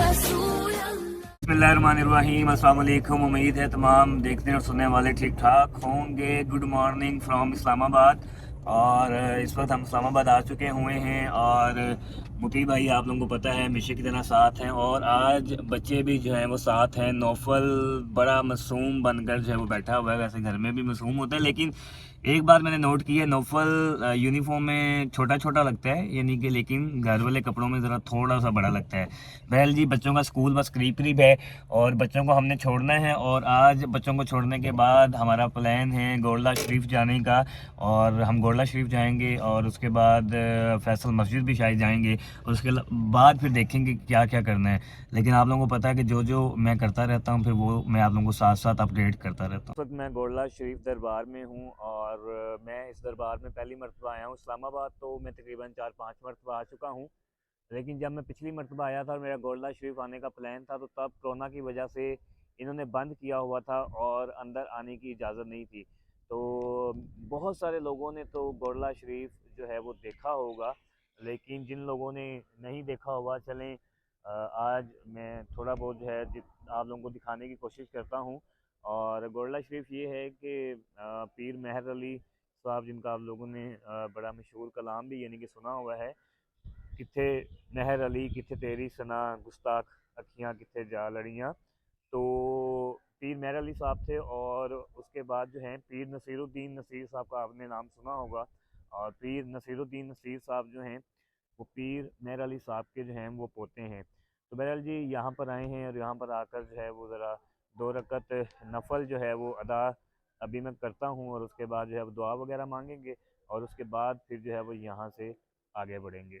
रसूल बिस्मिल्लाहिर्रहमानिर्रहीम, अस्सलाम वालेकुम। उम्मीद है तमाम देखने और सुनने वाले ठीक ठाक होंगे। Good morning from Islamabad. और इस वक्त हम इस्लामाबाद आ चुके हुए हैं और मुती भाई आप लोगों को पता है हमेशा की तरह साथ हैं। और आज बच्चे भी जो हैं वो साथ हैं। नौफल बड़ा मासूम बनकर जो है वो बैठा हुआ है। वैसे घर में भी मासूम होता है, लेकिन एक बात मैंने नोट की है, नौफल यूनिफॉर्म में छोटा छोटा लगता है यानी कि, लेकिन घर वाले कपड़ों में ज़रा थोड़ा सा बड़ा लगता है। बहरहाल जी, बच्चों का स्कूल बस करीब करीब है और बच्चों को हमने छोड़ना है। और आज बच्चों को छोड़ने के बाद हमारा प्लान है गोल्डा शरीफ जाने का। और हम गोल्डा शरीफ जाएंगे और उसके बाद फैसल मस्जिद भी शायद जाएंगे और उसके बाद फिर देखेंगे क्या क्या करना है। लेकिन आप लोगों को पता है कि जो जो मैं करता रहता हूँ फिर वो मैं आप लोगों को साथ साथ अपडेट करता रहता हूँ। इस वक्त मैं गोल्डा शरीफ दरबार में हूँ और मैं इस दरबार में पहली मरतबा आया हूँ। इस्लामाबाद तो मैं तकरीबन 4-5 मरतबा आ चुका हूँ, लेकिन जब मैं पिछली मरतबा आया था और मेरा गोल्डा शरीफ आने का प्लान था तो तब कोरोना की वजह से इन्होंने बंद किया हुआ था और अंदर आने की इजाज़त नहीं थी। तो बहुत सारे लोगों ने तो गोल्डा शरीफ जो है वो देखा होगा, लेकिन जिन लोगों ने नहीं देखा होगा, चलें आज मैं थोड़ा बहुत जो है आप लोगों को दिखाने की कोशिश करता हूँ। और गोल्डा शरीफ ये है कि पीर मेहर अली साहब, जिनका आप लोगों ने बड़ा मशहूर कलाम भी यानी कि सुना हुआ है, किथे मेहर अली किथे तेरी सना गुस्ताख अखियाँ किथे जा लड़ियाँ। तो पीर मेहर अली साहब थे और उसके बाद जो हैं पीर नसीरुद्दीन नसीर साहब का आपने नाम सुना होगा। और पीर नसीरुद्दीन नसीर साहब जो हैं वो पीर मेहर अली साहब के जो हैं वो पोते हैं। तो बहरहाल जी यहाँ पर आए हैं और यहाँ पर आकर जो है वो ज़रा 2 रकत नफल जो है वो अदा अभी मैं करता हूँ और उसके बाद जो है वो दुआ वगैरह मांगेंगे और उसके बाद फिर जो है वो यहाँ से आगे बढ़ेंगे।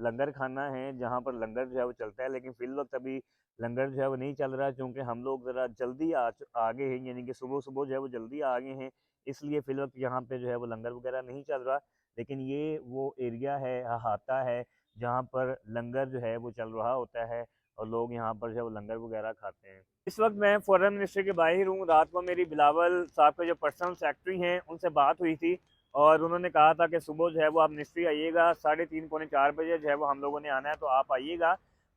लंगर खाना है जहाँ पर लंगर जो है वो चलता है, लेकिन फिल वक्त अभी लंगर जो है वो नहीं चल रहा क्योंकि हम लोग ज़रा जल्दी आगे हैं, यानी कि सुबह सुबह जो है वो जल्दी आ गए हैं, इसलिए फिल वक्त यहाँ पे जो है वो लंगर वगैरह नहीं चल रहा। लेकिन ये वो एरिया है, अहाता है, जहाँ पर लंगर जो है वो चल रहा होता है और लोग यहाँ पर जो है वो लंगर वगैरह खाते हैं। इस वक्त मैं फॉरेन मिनिस्ट्री के बाहर हूँ। रात को मेरी बिलावल साहब के जो पर्सनल सेक्रेटरी हैं उनसे बात हुई थी और उन्होंने कहा था कि सुबह जो है वो आप मिनिस्ट्री आइएगा, 3:30 पौने 4 बजे जो है वो हम लोगों ने आना है, तो आप आइएगा।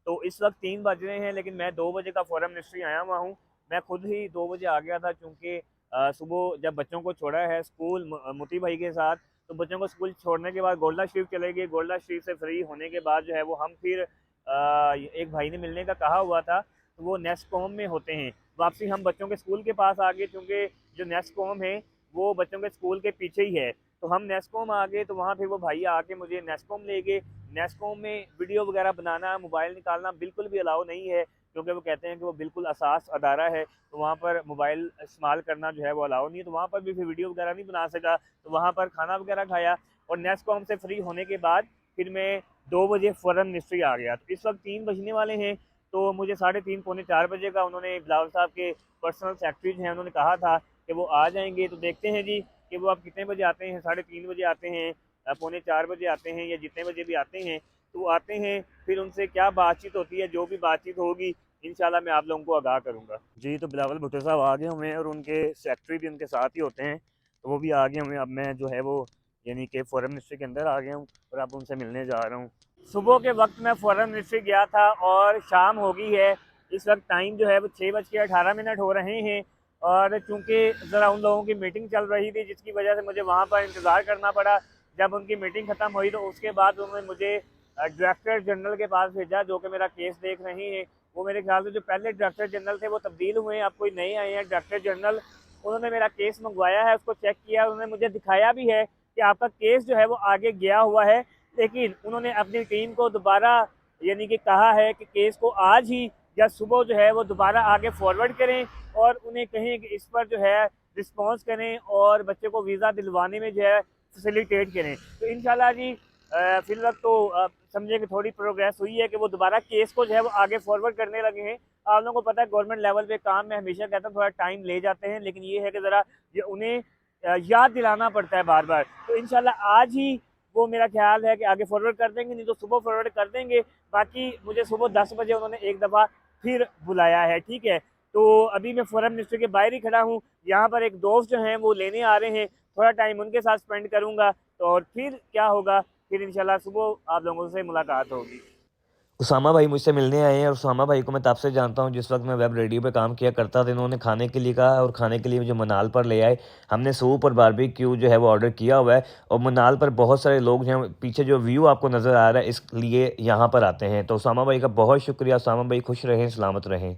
तो इस वक्त 3 बज रहे हैं, लेकिन मैं 2 बजे का फॉरेन मिनिस्ट्री आया हुआ हूँ। मैं खुद ही 2 बजे आ गया था क्योंकि सुबह जब बच्चों को छोड़ा है स्कूल मुती भाई के साथ, तो बच्चों को स्कूल छोड़ने के बाद गोल्डा शरीफ चले गए। गोल्डा शरीफ से फ्री होने के बाद जो है वो हम फिर एक भाई ने मिलने का कहा हुआ था, तो वो नेस्कॉम में होते हैं। वापसी हम बच्चों के स्कूल के पास आ गए क्योंकि जो नेस्कॉम है वो बच्चों के स्कूल के पीछे ही है। तो हम नेस्कॉम आ गए, तो वहाँ फिर वो भाई आके मुझे नेस्कॉम ले गए। नेस्कॉम में वीडियो वगैरह बनाना, मोबाइल निकालना बिल्कुल भी अलाउ नहीं है क्योंकि वो कहते हैं कि वो बिल्कुल असास अदारा है, तो वहाँ पर मोबाइल इस्तेमाल करना जो है वो अलाउ नहीं है। तो वहाँ पर भी फिर वीडियो वगैरह नहीं बना सका, तो वहाँ पर खाना वगैरह खाया और नेस्कॉम से फ्री होने के बाद फिर मैं 2 बजे फॉरेन मिनिस्ट्री आ गया। तो इस वक्त 3 बजने वाले हैं, तो मुझे 3:30 पौने 4 बजे का उन्होंने बिलावल साहब के पर्सनल सेक्रेटरी जो हैं उन्होंने कहा था कि वो आ जाएंगे। तो देखते हैं जी कि वो आप कितने बजे आते हैं, 3:30 बजे आते हैं, पौने 4 बजे आते हैं या जितने बजे भी आते हैं। तो आते हैं फिर उनसे क्या बातचीत होती है, जो भी बातचीत होगी इंशाल्लाह मैं आप लोगों को आगाह करूँगा जी। तो बिलावल भुट्टो साहब आ गए हुए हैं और उनके सेक्रेटरी भी उनके साथ ही होते हैं, तो वो भी आ गए हुए हैं। अब मैं जो है वो यानी कि फॉरेन मिनिस्ट्री के अंदर आ गया हूँ और अब उनसे मिलने जा रहा हूँ। सुबह के वक्त मैं फॉरेन मिनिस्ट्री गया था और शाम हो गई है। इस वक्त टाइम जो है वो 6:18 हो रहे हैं और चूँकि ज़रा उन लोगों की मीटिंग चल रही थी जिसकी वजह से मुझे वहाँ पर इंतज़ार करना पड़ा। जब उनकी मीटिंग ख़त्म हुई तो उसके बाद उन्होंने मुझे डायरेक्टर जनरल के पास भेजा जो कि मेरा केस देख रहे हैं। वो मेरे ख्याल से जो पहले डायरेक्टर जनरल थे वो तब्दील हुए हैं, अब कोई नए आए हैं डायरेक्टर जनरल। उन्होंने मेरा केस मंगवाया है, उसको चेक किया, उन्होंने मुझे दिखाया भी है कि आपका केस जो है वो आगे गया हुआ है, लेकिन उन्होंने अपनी टीम को दोबारा यानी कि कहा है कि केस को आज ही या सुबह जो है वो दोबारा आगे फॉरवर्ड करें और उन्हें कहें कि इस पर जो है रिस्पॉन्स करें और बच्चे को वीज़ा दिलवाने में जो है फैसिलिटेट करें। तो इंशाल्लाह जी फिल वक्त तो समझे कि थोड़ी प्रोग्रेस हुई है कि वो दोबारा केस को जो है वो आगे फॉरवर्ड करने लगे हैं। आप लोगों को पता है गवर्नमेंट लेवल पे काम में हमेशा कहता हूँ थोड़ा टाइम ले जाते हैं, लेकिन ये है कि ज़रा ये उन्हें याद दिलाना पड़ता है बार बार। तो इंशाल्लाह आज ही वो मेरा ख्याल है कि आगे फॉरवर्ड कर देंगे, नहीं तो सुबह फॉरवर्ड कर देंगे। बाकी मुझे सुबह 10 बजे उन्होंने एक दफ़ा फिर बुलाया है, ठीक है। तो अभी मैं फॉरेन मिनिस्ट्री के बाहर ही खड़ा हूँ, यहाँ पर एक दोस्त जो हैं वो लेने आ रहे हैं, थोड़ा टाइम उनके साथ स्पेंड करूँगा तो और फिर क्या होगा, फिर इंशाल्लाह सुबह आप लोगों से मुलाकात होगी। उसामा भाई मुझसे मिलने आए हैं और उसामा भाई को मैं तब से जानता हूँ जिस वक्त मैं वेब रेडियो पे काम किया करता था। इन्होंने खाने के लिए कहा और खाने के लिए मुझे मनाल पर ले आए। हमने सूप और बारबेक्यू जो है वो ऑर्डर किया हुआ है और मनाल पर बहुत सारे लोग जो हैं, पीछे जो व्यू आपको नज़र आ रहा है इसलिए यहाँ पर आते हैं। तो उसामा भाई का बहुत शुक्रिया। उसामा भाई खुश रहें, सलामत रहें।